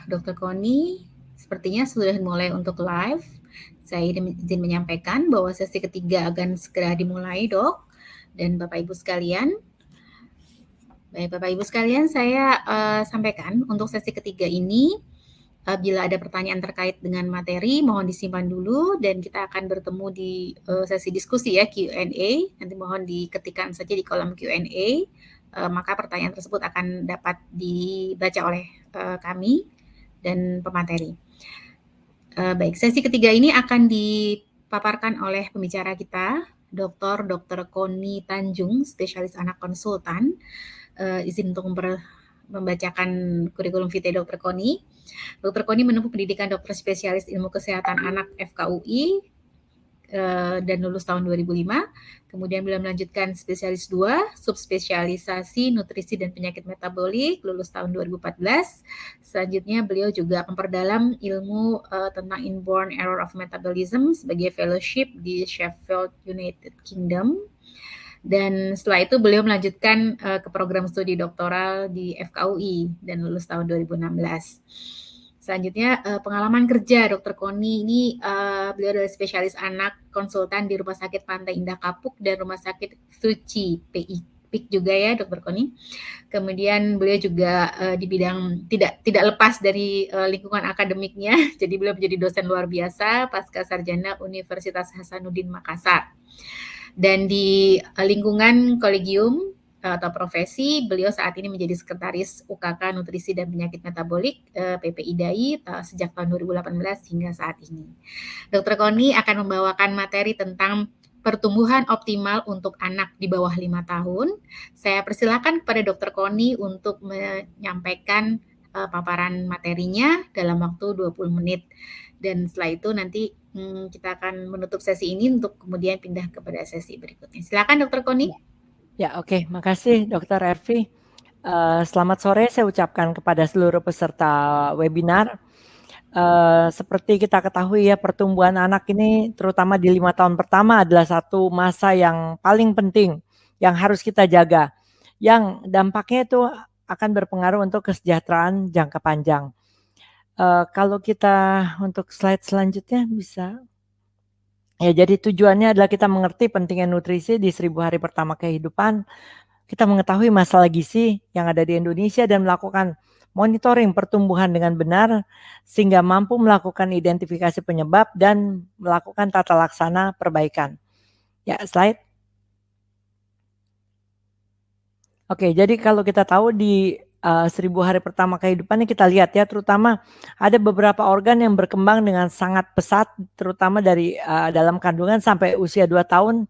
Dr. Koni, sepertinya sudah mulai untuk live. Saya izin menyampaikan bahwa sesi ketiga akan segera dimulai, Dok. Dan Bapak Ibu sekalian, saya sampaikan untuk sesi ketiga ini, bila ada pertanyaan terkait dengan materi, mohon disimpan dulu dan kita akan bertemu di sesi diskusi ya, Q&A. Nanti mohon diketikkan saja di kolom Q&A, maka pertanyaan tersebut akan dapat dibaca oleh kami dan pemateri. Baik, sesi ketiga ini akan dipaparkan oleh pembicara kita, Dr. Koni Tanjung, spesialis anak konsultan. Izin untuk membacakan kurikulum vitae Dr. Koni. Dr. Koni menempuh pendidikan dokter spesialis ilmu kesehatan anak FKUI dan lulus tahun 2005. Kemudian beliau melanjutkan spesialis 2, subspesialisasi nutrisi dan penyakit metabolik, lulus tahun 2014. Selanjutnya beliau juga memperdalam ilmu tentang inborn error of metabolism sebagai fellowship di Sheffield, United Kingdom. Dan setelah itu beliau melanjutkan ke program studi doktoral di FKUI dan lulus tahun 2016. Selanjutnya pengalaman kerja Dr. Koni ini beliau adalah spesialis anak konsultan di Rumah Sakit Pantai Indah Kapuk dan Rumah Sakit Suci PIK juga ya Dr. Koni. Kemudian beliau juga di bidang tidak lepas dari lingkungan akademiknya. Jadi beliau menjadi dosen luar biasa pasca sarjana Universitas Hasanuddin Makassar. Dan di lingkungan kolegium atau profesi, beliau saat ini menjadi sekretaris UKK Nutrisi dan Penyakit Metabolik PPI DAI sejak tahun 2018 hingga saat ini. Dr. Koni akan membawakan materi tentang pertumbuhan optimal untuk anak di bawah 5 tahun. Saya persilakan kepada Dr. Koni untuk menyampaikan paparan materinya dalam waktu 20 menit. Dan setelah itu nanti kita akan menutup sesi ini untuk kemudian pindah kepada sesi berikutnya. Silakan Dr. Koni. Ya, oke. Makasih Dr. Ervi. Selamat sore saya ucapkan kepada seluruh peserta webinar. Seperti kita ketahui ya, pertumbuhan anak ini terutama di 5 tahun pertama adalah satu masa yang paling penting yang harus kita jaga. Yang dampaknya itu akan berpengaruh untuk kesejahteraan jangka panjang. Kalau kita untuk slide selanjutnya bisa. Ya, jadi tujuannya adalah kita mengerti pentingnya nutrisi di 1000 hari pertama kehidupan. Kita mengetahui masalah gizi yang ada di Indonesia dan melakukan monitoring pertumbuhan dengan benar sehingga mampu melakukan identifikasi penyebab dan melakukan tata laksana perbaikan. Ya, slide. Oke, jadi kalau kita tahu di 1000 hari pertama kehidupan ini kita lihat ya, terutama ada beberapa organ yang berkembang dengan sangat pesat, terutama dari dalam kandungan sampai usia 2 tahun.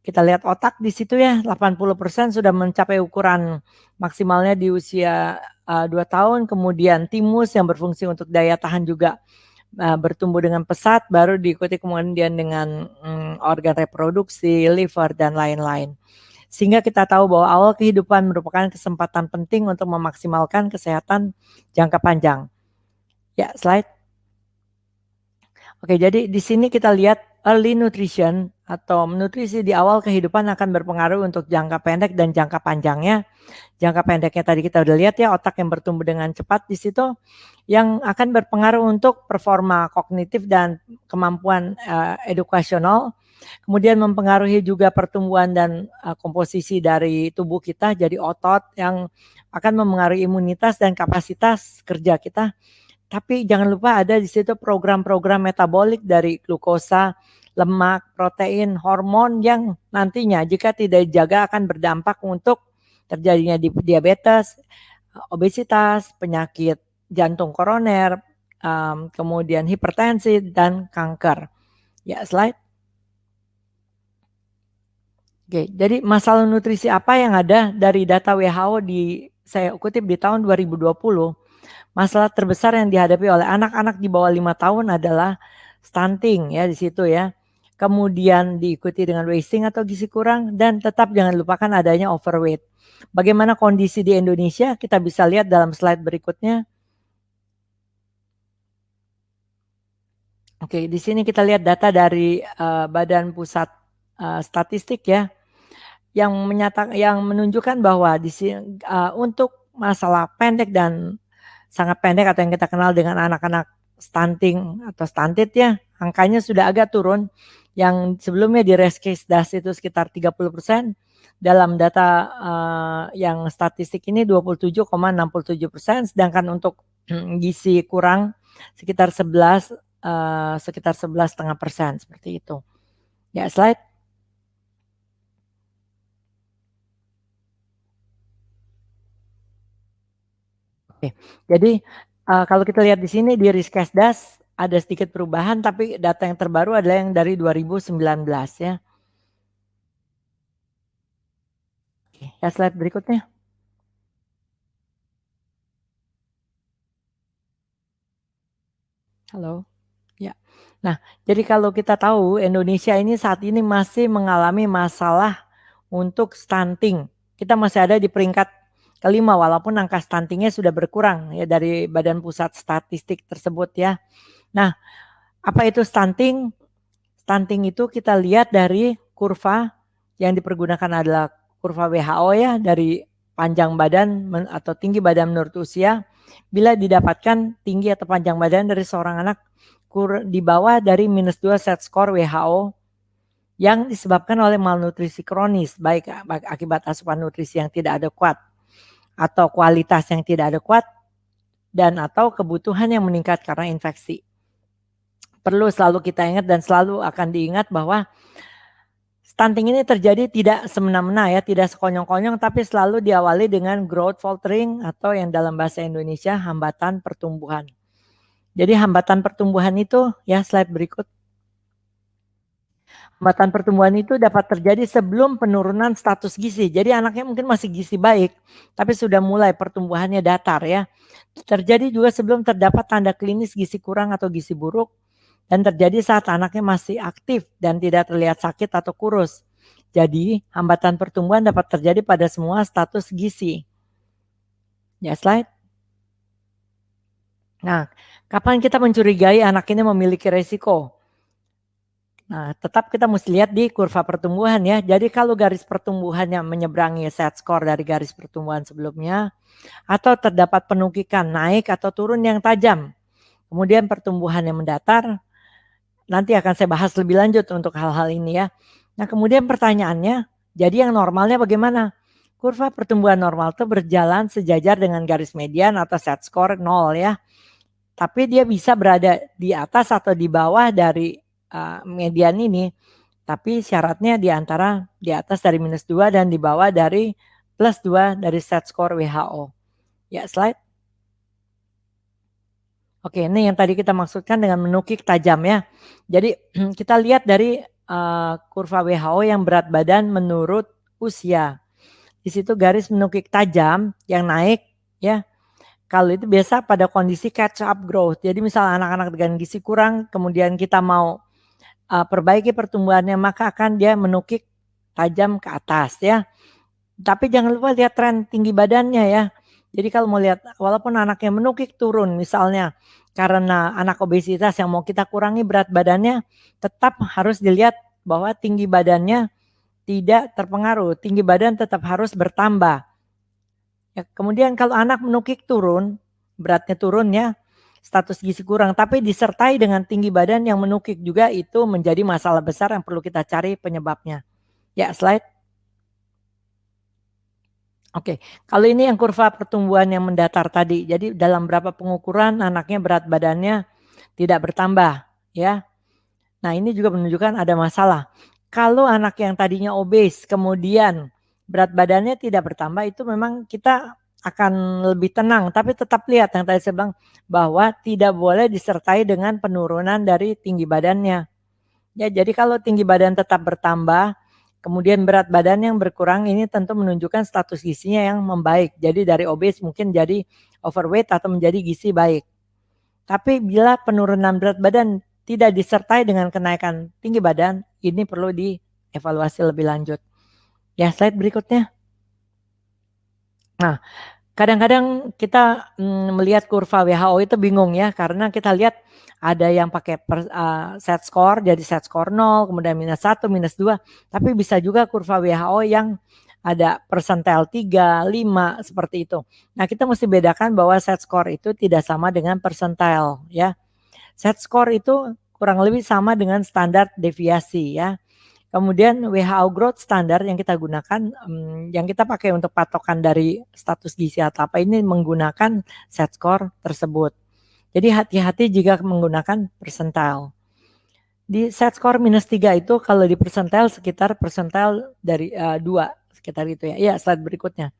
Kita lihat otak di situ ya, 80% sudah mencapai ukuran maksimalnya di usia 2 tahun. Kemudian timus yang berfungsi untuk daya tahan juga bertumbuh dengan pesat, baru diikuti kemudian dengan organ reproduksi, liver, dan lain-lain. Sehingga kita tahu bahwa awal kehidupan merupakan kesempatan penting untuk memaksimalkan kesehatan jangka panjang. Ya, slide. Oke, jadi di sini kita lihat early nutrition atau nutrisi di awal kehidupan akan berpengaruh untuk jangka pendek dan jangka panjangnya. Jangka pendeknya tadi kita udah lihat ya, otak yang bertumbuh dengan cepat di situ yang akan berpengaruh untuk performa kognitif dan kemampuan edukasional. Kemudian mempengaruhi juga pertumbuhan dan komposisi dari tubuh kita, jadi otot yang akan mempengaruhi imunitas dan kapasitas kerja kita. Tapi jangan lupa ada di situ program-program metabolik dari glukosa, lemak, protein, hormon yang nantinya jika tidak dijaga akan berdampak untuk terjadinya diabetes, obesitas, penyakit jantung koroner, kemudian hipertensi dan kanker. Ya, slide. Oke, jadi masalah nutrisi apa yang ada dari data WHO saya kutip di tahun 2020. Masalah terbesar yang dihadapi oleh anak-anak di bawah 5 tahun adalah stunting ya di situ ya. Kemudian diikuti dengan wasting atau gizi kurang dan tetap jangan lupakan adanya overweight. Bagaimana kondisi di Indonesia? Kita bisa lihat dalam slide berikutnya. Oke, di sini kita lihat data dari Badan Pusat Statistik ya, yang menunjukkan bahwa di sini untuk masalah pendek dan sangat pendek atau yang kita kenal dengan anak-anak stunting atau stunted ya, angkanya sudah agak turun. Yang sebelumnya di Reskesdas itu sekitar 30%, dalam data yang statistik ini 27,67%, sedangkan untuk gizi kurang sekitar 11,5% seperti itu. Ya, slide. Oke, jadi kalau kita lihat di sini di Riskesdas ada sedikit perubahan, tapi data yang terbaru adalah yang dari 2019 ya. Oke, ya slide berikutnya. Halo. Ya. Nah, jadi kalau kita tahu Indonesia ini saat ini masih mengalami masalah untuk stunting. Kita masih ada di peringkat kelima walaupun angka stuntingnya sudah berkurang ya dari Badan Pusat Statistik tersebut ya. Nah, apa itu stunting? Stunting itu kita lihat dari kurva yang dipergunakan adalah kurva WHO ya, dari panjang badan atau tinggi badan menurut usia. Bila didapatkan tinggi atau panjang badan dari seorang anak di bawah dari -2 set score WHO yang disebabkan oleh malnutrisi kronis, baik akibat asupan nutrisi yang tidak adekuat atau kualitas yang tidak adekuat dan atau kebutuhan yang meningkat karena infeksi. Perlu selalu kita ingat dan selalu akan diingat bahwa stunting ini terjadi tidak semena-mena ya, tidak sekonyong-konyong, tapi selalu diawali dengan growth faltering atau yang dalam bahasa Indonesia hambatan pertumbuhan. Jadi hambatan pertumbuhan itu ya, slide berikut. Hambatan pertumbuhan itu dapat terjadi sebelum penurunan status gizi. Jadi anaknya mungkin masih gizi baik, tapi sudah mulai pertumbuhannya datar ya. Terjadi juga sebelum terdapat tanda klinis gizi kurang atau gizi buruk, dan terjadi saat anaknya masih aktif dan tidak terlihat sakit atau kurus. Jadi hambatan pertumbuhan dapat terjadi pada semua status gizi. Ya, slide. Nah, kapan kita mencurigai anak ini memiliki resiko? Nah, tetap kita mesti lihat di kurva pertumbuhan ya. Jadi kalau garis pertumbuhannya menyeberangi set score dari garis pertumbuhan sebelumnya, atau terdapat penukikan naik atau turun yang tajam, kemudian pertumbuhan yang mendatar, nanti akan saya bahas lebih lanjut untuk hal-hal ini ya. Nah, kemudian pertanyaannya, jadi yang normalnya bagaimana? Kurva pertumbuhan normal itu berjalan sejajar dengan garis median atau set score 0 ya. Tapi dia bisa berada di atas atau di bawah dari median ini. Tapi syaratnya di antara di atas dari -2 dan di bawah dari +2 dari set score WHO. Ya, slide. Oke, ini yang tadi kita maksudkan dengan menukik tajam ya. Jadi kita lihat dari kurva WHO yang berat badan menurut usia. Di situ garis menukik tajam yang naik ya. Kalau itu biasa pada kondisi catch up growth. Jadi misalnya anak-anak dengan gizi kurang, kemudian kita mau perbaiki pertumbuhannya, maka akan dia menukik tajam ke atas ya. Tapi jangan lupa lihat tren tinggi badannya ya. Jadi kalau mau lihat, walaupun anaknya menukik turun misalnya karena anak obesitas yang mau kita kurangi berat badannya, tetap harus dilihat bahwa tinggi badannya tidak terpengaruh. Tinggi badan tetap harus bertambah. Ya, kemudian kalau anak menukik turun, beratnya turun ya, status gizi kurang, tapi disertai dengan tinggi badan yang menukik juga, itu menjadi masalah besar yang perlu kita cari penyebabnya. Ya, slide. Oke, kalau ini yang kurva pertumbuhan yang mendatar tadi, jadi dalam berapa pengukuran anaknya berat badannya tidak bertambah ya. Nah, ini juga menunjukkan ada masalah. Kalau anak yang tadinya obes kemudian berat badannya tidak bertambah, itu memang kita akan lebih tenang, tapi tetap lihat yang tadi saya bilang bahwa tidak boleh disertai dengan penurunan dari tinggi badannya. Ya, jadi kalau tinggi badan tetap bertambah, kemudian berat badan yang berkurang, ini tentu menunjukkan status gizinya yang membaik. Jadi dari obes mungkin jadi overweight atau menjadi gizi baik. Tapi bila penurunan berat badan tidak disertai dengan kenaikan tinggi badan, ini perlu dievaluasi lebih lanjut. Ya, slide berikutnya. Nah, kadang-kadang kita melihat kurva WHO itu bingung ya, karena kita lihat ada yang pakai set score, jadi set score 0, kemudian -1, -2, tapi bisa juga kurva WHO yang ada persentil 3, 5 seperti itu. Nah, kita mesti bedakan bahwa set score itu tidak sama dengan persentil ya. Set score itu kurang lebih sama dengan standar deviasi ya. Kemudian WHO growth standard yang kita gunakan, yang kita pakai untuk patokan dari status gizi atau apa ini menggunakan set score tersebut. Jadi hati-hati jika menggunakan persentil. Di set score -3 itu kalau di persentil sekitar persentil dari 2 sekitar itu ya. Ya, slide berikutnya.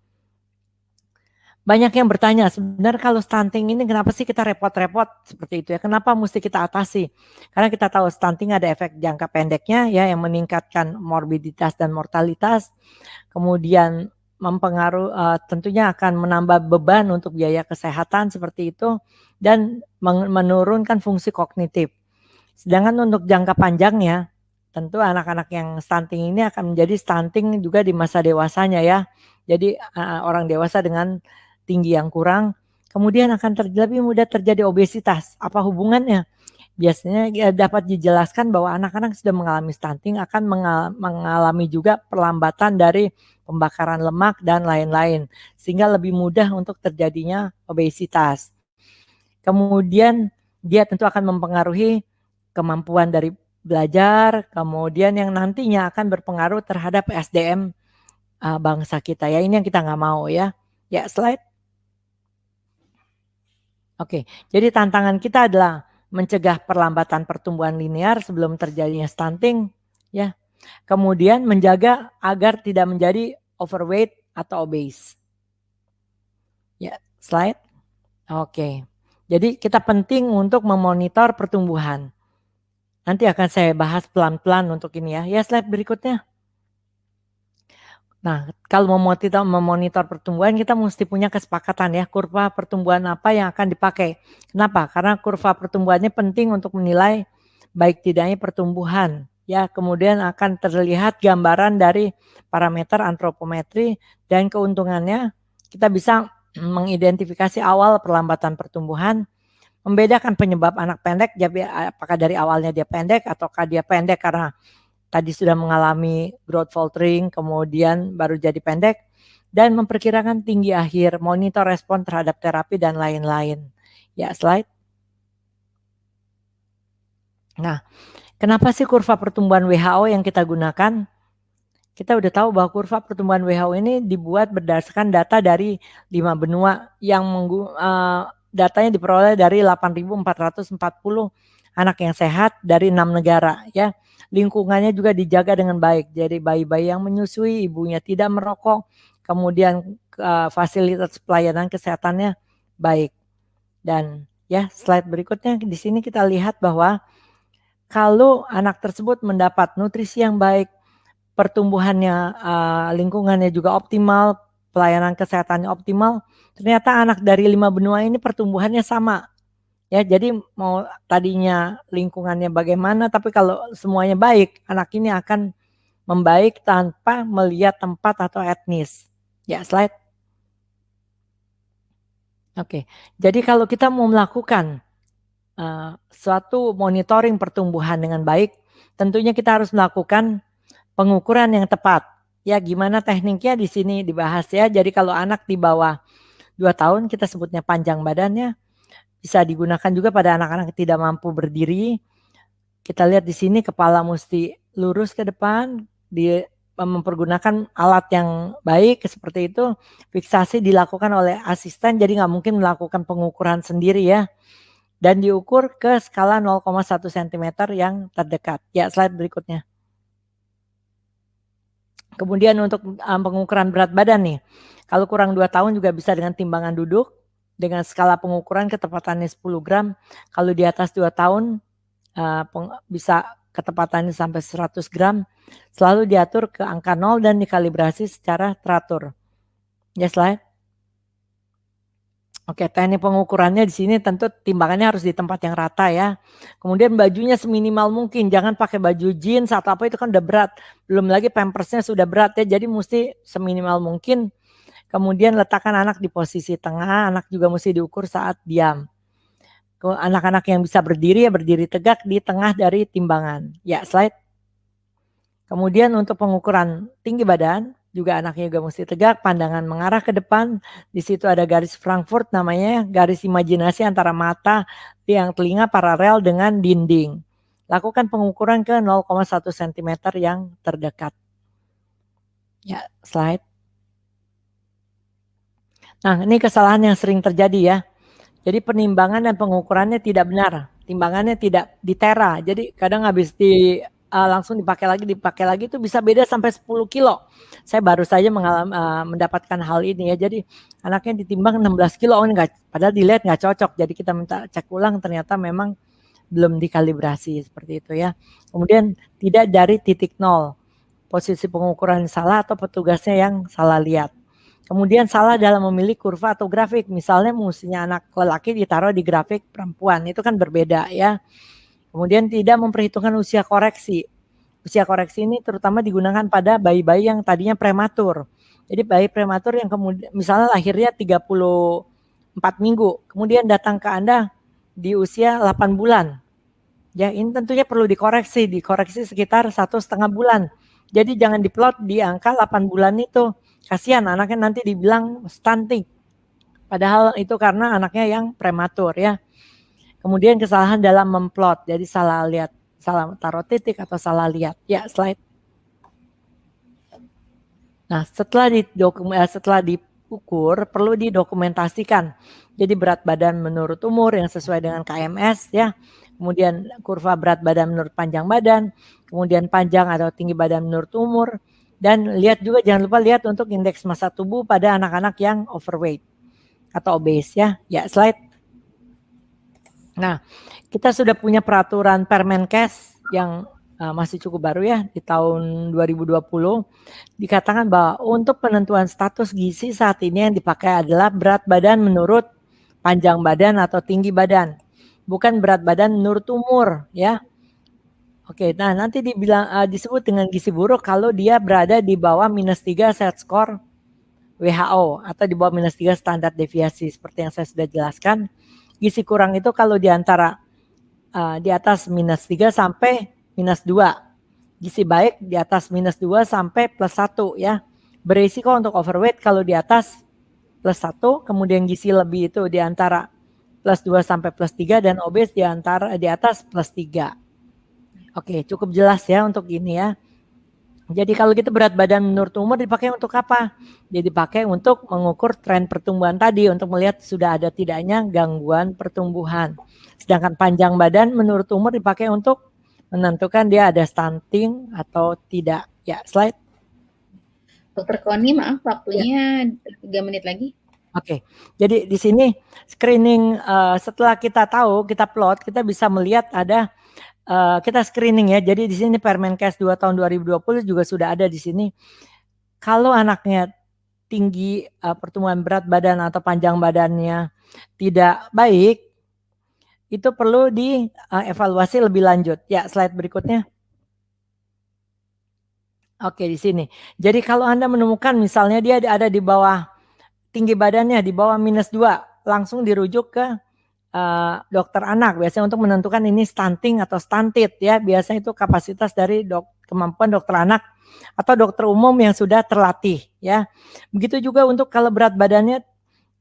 Banyak yang bertanya, sebenarnya kalau stunting ini kenapa sih kita repot-repot seperti itu ya? Kenapa mesti kita atasi? Karena kita tahu stunting ada efek jangka pendeknya ya yang meningkatkan morbiditas dan mortalitas. Kemudian mempengaruhi tentunya akan menambah beban untuk biaya kesehatan seperti itu dan menurunkan fungsi kognitif. Sedangkan untuk jangka panjangnya, tentu anak-anak yang stunting ini akan menjadi stunting juga di masa dewasanya ya. Jadi orang dewasa dengan tinggi yang kurang, kemudian akan lebih mudah terjadi obesitas. Apa hubungannya? Biasanya dapat dijelaskan bahwa anak-anak sudah mengalami stunting akan mengalami juga perlambatan dari pembakaran lemak dan lain-lain, sehingga lebih mudah untuk terjadinya obesitas. Kemudian dia tentu akan mempengaruhi kemampuan dari belajar, kemudian yang nantinya akan berpengaruh terhadap SDM bangsa kita ya. Ini yang kita nggak mau ya. Ya, slide. Oke, jadi tantangan kita adalah mencegah perlambatan pertumbuhan linear sebelum terjadinya stunting, ya. Kemudian menjaga agar tidak menjadi overweight atau obese. Ya, slide. Oke. Jadi kita penting untuk memonitor pertumbuhan. Nanti akan saya bahas pelan-pelan untuk ini ya. Ya, slide berikutnya. Nah, kalau memonitor pertumbuhan kita mesti punya kesepakatan ya, kurva pertumbuhan apa yang akan dipakai. Kenapa? Karena kurva pertumbuhannya penting untuk menilai baik tidaknya pertumbuhan. Ya, kemudian akan terlihat gambaran dari parameter antropometri dan keuntungannya kita bisa mengidentifikasi awal perlambatan pertumbuhan, membedakan penyebab anak pendek, apakah dari awalnya dia pendek ataukah dia pendek karena tadi sudah mengalami growth faltering, kemudian baru jadi pendek, dan memperkirakan tinggi akhir, monitor respon terhadap terapi, dan lain-lain. Ya, slide. Nah, kenapa sih kurva pertumbuhan WHO yang kita gunakan? Kita udah tahu bahwa kurva pertumbuhan WHO ini dibuat berdasarkan data dari 5 benua yang datanya diperoleh dari 8.440 anak yang sehat dari 6 negara ya. Lingkungannya juga dijaga dengan baik. Jadi bayi-bayi yang menyusui, ibunya tidak merokok, kemudian fasilitas pelayanan kesehatannya baik. Dan ya, slide berikutnya di sini kita lihat bahwa kalau anak tersebut mendapat nutrisi yang baik, pertumbuhannya, lingkungannya juga optimal, pelayanan kesehatannya optimal, ternyata anak dari 5 benua ini pertumbuhannya sama. Ya, jadi mau tadinya lingkungannya bagaimana, tapi kalau semuanya baik, anak ini akan membaik tanpa melihat tempat atau etnis. Ya, slide. Oke, jadi kalau kita mau melakukan suatu monitoring pertumbuhan dengan baik, tentunya kita harus melakukan pengukuran yang tepat. Ya, gimana tekniknya di sini dibahas ya. Jadi kalau anak di bawah 2 tahun kita sebutnya panjang badannya, bisa digunakan juga pada anak-anak yang tidak mampu berdiri. Kita lihat di sini kepala mesti lurus ke depan, mempergunakan alat yang baik seperti itu. Fiksasi dilakukan oleh asisten, jadi nggak mungkin melakukan pengukuran sendiri ya. Dan diukur ke skala 0,1 cm yang terdekat. Ya, slide berikutnya. Kemudian untuk pengukuran berat badan nih, kalau kurang 2 tahun juga bisa dengan timbangan duduk, dengan skala pengukuran ketepatannya 10 gram. Kalau di atas 2 tahun bisa ketepatannya sampai 100 gram. Selalu diatur ke angka 0 dan dikalibrasi secara teratur. Ya, slide. Oke, teknik pengukurannya di sini tentu timbangannya harus di tempat yang rata ya. Kemudian bajunya seminimal mungkin, jangan pakai baju jeans atau apa itu kan udah berat. Belum lagi pampersnya sudah berat ya, jadi mesti seminimal mungkin. Kemudian letakkan anak di posisi tengah, anak juga mesti diukur saat diam. Anak-anak yang bisa berdiri ya berdiri tegak di tengah dari timbangan. Ya, slide. Kemudian untuk pengukuran tinggi badan, juga anaknya juga mesti tegak, pandangan mengarah ke depan. Di situ ada garis Frankfurt namanya, garis imajinasi antara mata, tiang telinga paralel dengan dinding. Lakukan pengukuran ke 0,1 cm yang terdekat. Ya, slide. Nah, ini kesalahan yang sering terjadi ya. Jadi penimbangan dan pengukurannya tidak benar. Timbangannya tidak ditera. Jadi kadang habis langsung dipakai lagi itu bisa beda sampai 10 kilo. Saya baru saja mendapatkan hal ini ya. Jadi anaknya ditimbang 16 kilo, padahal dilihat nggak cocok. Jadi kita minta cek ulang, ternyata memang belum dikalibrasi seperti itu ya. Kemudian tidak dari titik nol. Posisi pengukuran salah atau petugasnya yang salah lihat. Kemudian salah dalam memilih kurva atau grafik. Misalnya mestinya anak lelaki ditaruh di grafik perempuan. Itu kan berbeda ya. Kemudian tidak memperhitungkan usia koreksi. Usia koreksi ini terutama digunakan pada bayi-bayi yang tadinya prematur. Jadi bayi prematur yang kemudian misalnya lahirnya 34 minggu. Kemudian datang ke Anda di usia 8 bulan. Ya, ini tentunya perlu dikoreksi sekitar 1,5 bulan. Jadi jangan diplot di angka 8 bulan itu. Kasihan anaknya nanti dibilang stunting. Padahal itu karena anaknya yang prematur ya. Kemudian kesalahan dalam memplot. Jadi salah lihat, salah taruh titik atau salah lihat. Ya, slide. Nah, setelah diukur perlu didokumentasikan. Jadi berat badan menurut umur yang sesuai dengan KMS ya. Kemudian kurva berat badan menurut panjang badan, kemudian panjang atau tinggi badan menurut umur, dan lihat juga jangan lupa lihat untuk indeks massa tubuh pada anak-anak yang overweight atau obese ya. Ya, slide. Nah, kita sudah punya peraturan Permenkes yang masih cukup baru ya di tahun 2020. Dikatakan bahwa untuk penentuan status gizi saat ini yang dipakai adalah berat badan menurut panjang badan atau tinggi badan. Bukan berat badan menurut umur ya. Oke, nah nanti disebut dengan gizi buruk kalau dia berada di bawah -3 set score WHO atau di bawah -3 standar deviasi seperti yang saya sudah jelaskan. Gizi kurang itu kalau di antara di atas -3 sampai -2. Gizi baik di atas -2 sampai +1 ya. Berisiko untuk overweight kalau di atas +1, kemudian gizi lebih itu di antara +2 sampai +3 dan obes di atas +3. Oke, cukup jelas ya untuk ini ya. Jadi kalau kita berat badan menurut umur dipakai untuk apa? Jadi dipakai untuk mengukur tren pertumbuhan tadi, untuk melihat sudah ada tidaknya gangguan pertumbuhan. Sedangkan panjang badan menurut umur dipakai untuk menentukan dia ada stunting atau tidak. Ya, slide. Dokter Koni, maaf waktunya 3 menit lagi. Oke, jadi di sini screening setelah kita tahu, kita plot, kita bisa melihat ada kita screening ya. Jadi di sini Permenkes 2 tahun 2020 juga sudah ada di sini. Kalau anaknya tinggi pertumbuhan berat badan atau panjang badannya tidak baik, itu perlu dievaluasi lebih lanjut. Ya, slide berikutnya. Oke, di sini. Jadi kalau Anda menemukan misalnya dia ada di bawah tinggi badannya di bawah -2, langsung dirujuk ke dokter anak biasanya untuk menentukan ini stunting atau stunted ya. Biasanya itu kapasitas dari kemampuan dokter anak atau dokter umum yang sudah terlatih ya. Begitu juga untuk kalau berat badannya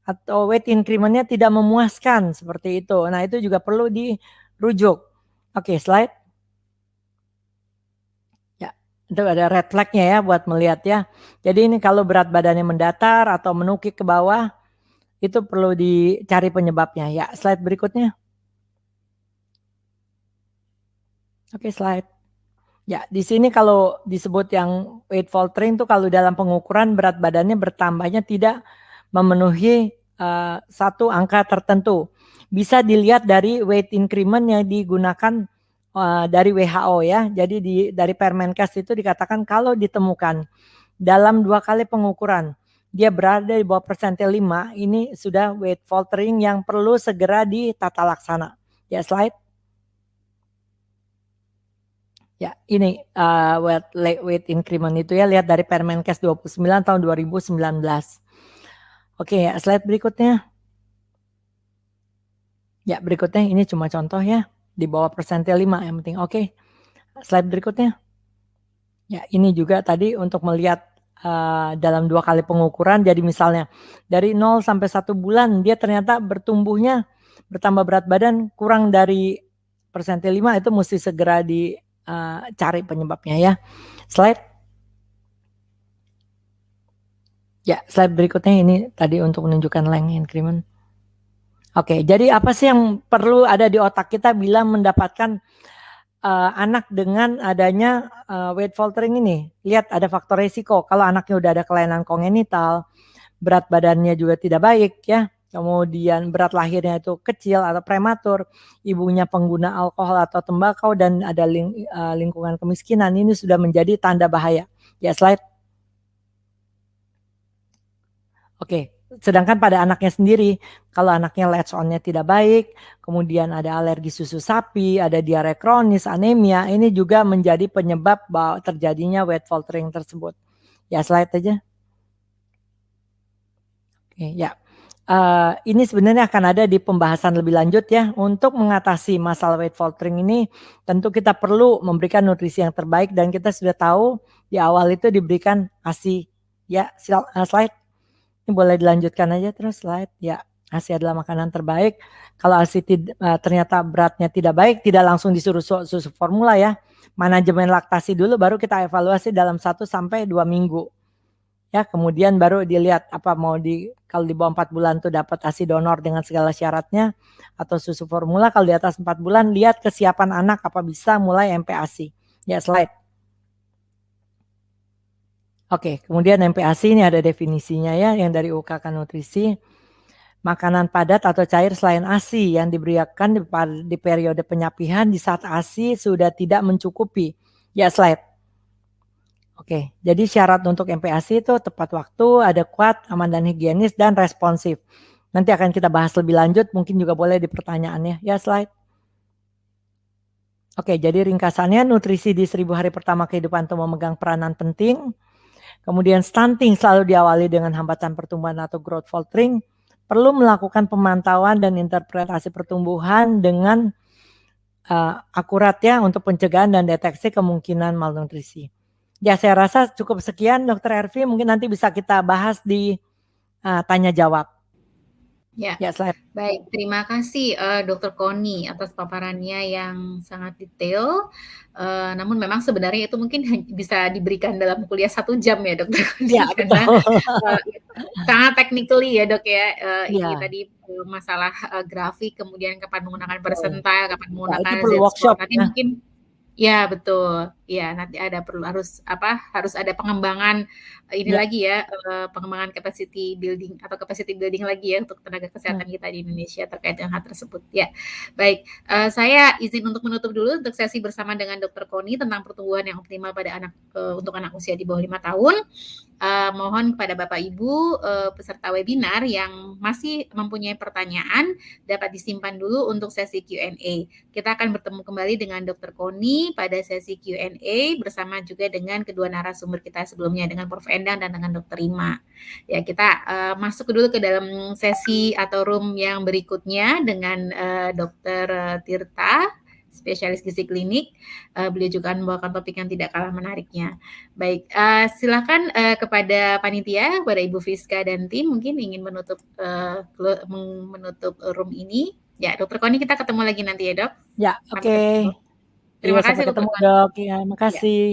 atau weight incrementnya tidak memuaskan seperti itu. Nah, itu juga perlu dirujuk. Oke, slide. Ya, itu ada red flag-nya ya buat melihat ya. Jadi ini kalau berat badannya mendatar atau menukik ke bawah, itu perlu dicari penyebabnya. Ya, slide berikutnya. Oke, slide. Ya, di sini kalau disebut yang weight faltering itu kalau dalam pengukuran berat badannya bertambahnya tidak memenuhi satu angka tertentu. Bisa dilihat dari weight increment yang digunakan dari WHO ya. Jadi dari Permenkes itu dikatakan kalau ditemukan dalam 2 kali pengukuran dia berada di bawah persentil 5, ini sudah weight faltering yang perlu segera ditata laksana. Ya, slide. Ya, ini weight increment itu ya, lihat dari Permenkes 29 tahun 2019. Oke, ya, slide berikutnya. Ya, berikutnya ini cuma contoh ya, di bawah persentil 5 yang penting. Oke, slide berikutnya. Ya, ini juga tadi untuk melihat dalam 2 kali pengukuran. Jadi misalnya dari 0 sampai 1 bulan dia ternyata bertambah berat badan kurang dari persentil 5, itu mesti segera dicari penyebabnya ya. Slide. Ya, slide berikutnya ini tadi untuk menunjukkan length increment. Oke, jadi apa sih yang perlu ada di otak kita bila mendapatkan anak dengan adanya weight faltering ini? Lihat ada faktor resiko. Kalau anaknya udah ada kelainan kongenital, berat badannya juga tidak baik ya, kemudian berat lahirnya itu kecil atau prematur, ibunya pengguna alkohol atau tembakau, dan ada lingkungan kemiskinan, ini sudah menjadi tanda bahaya. Ya, slide. Oke, sedangkan pada anaknya sendiri, kalau anaknya latch on-nya tidak baik, kemudian ada alergi susu sapi, ada diare kronis, anemia, ini juga menjadi penyebab bahwa terjadinya weight faltering tersebut. Ya, slide aja. Oke, ya. Ini sebenarnya akan ada di pembahasan lebih lanjut ya. Untuk mengatasi masalah weight faltering ini, tentu kita perlu memberikan nutrisi yang terbaik, dan kita sudah tahu di awal itu diberikan ASI. Ya, slide. Ini boleh dilanjutkan aja terus slide. Ya, ASI adalah makanan terbaik. Kalau ASI ternyata beratnya tidak baik, tidak langsung disuruh susu formula ya. Manajemen laktasi dulu, baru kita evaluasi dalam 1 sampai 2 minggu. Ya, kemudian baru dilihat apa mau kalau di bawah 4 bulan tuh dapat ASI donor dengan segala syaratnya atau susu formula. Kalau di atas 4 bulan lihat kesiapan anak apa bisa mulai MPASI. Ya, slide. Oke, kemudian MPASI ini ada definisinya ya, yang dari UKK Nutrisi. Makanan padat atau cair selain ASI yang diberikan di periode penyapihan di saat ASI sudah tidak mencukupi. Ya, slide. Oke, jadi syarat untuk MPASI itu tepat waktu, adekuat, aman dan higienis, dan responsif. Nanti akan kita bahas lebih lanjut, mungkin juga boleh di pertanyaannya. Ya, slide. Oke, jadi ringkasannya nutrisi di 1000 hari pertama kehidupan itu memegang peranan penting. Kemudian stunting selalu diawali dengan hambatan pertumbuhan atau growth faltering. Perlu melakukan pemantauan dan interpretasi pertumbuhan dengan akurat ya untuk pencegahan dan deteksi kemungkinan malnutrisi. Ya, saya rasa cukup sekian Dr. Ervi, mungkin nanti bisa kita bahas di tanya jawab. Ya, slide. baik. Terima kasih Dr. Koni atas paparannya yang sangat detail. Namun memang sebenarnya itu mungkin bisa diberikan dalam kuliah 1 jam ya Dr. Koni, Ya, karena sangat technically ya Dok ya. Ini Ya. tadi masalah grafik, kemudian kapan menggunakan persentil, kapan Itu menggunakan perlu Z-score. workshop Nanti ya. mungkin ya betul. Ya, nanti harus ada pengembangan ini Ya. lagi ya, pengembangan capacity building lagi ya untuk tenaga kesehatan kita di Indonesia terkait dengan hal tersebut. Ya, baik. Saya izin untuk menutup dulu untuk sesi bersama dengan Dr. Koni tentang pertumbuhan yang optimal pada anak untuk anak usia di bawah 5 tahun. Mohon kepada Bapak Ibu peserta webinar yang masih mempunyai pertanyaan dapat disimpan dulu untuk sesi Q&A. Kita akan bertemu kembali dengan Dr. Koni pada sesi Q&A bersama juga dengan kedua narasumber kita sebelumnya, dengan Prof. Endang dan dengan Dr. Rima. Ya, kita masuk dulu ke dalam sesi atau room yang berikutnya dengan Dr. Tirta, spesialis gizi klinik. Beliau juga akan membawakan topik yang tidak kalah menariknya. Baik, silakan kepada panitia, kepada Ibu Friska dan tim mungkin ingin menutup room ini. Ya, Dr. Koni, kita ketemu lagi nanti ya, Dok. Ya, oke. Terima kasih, sampai ketemu, Dr. Koni. Dok. Ya, makasih.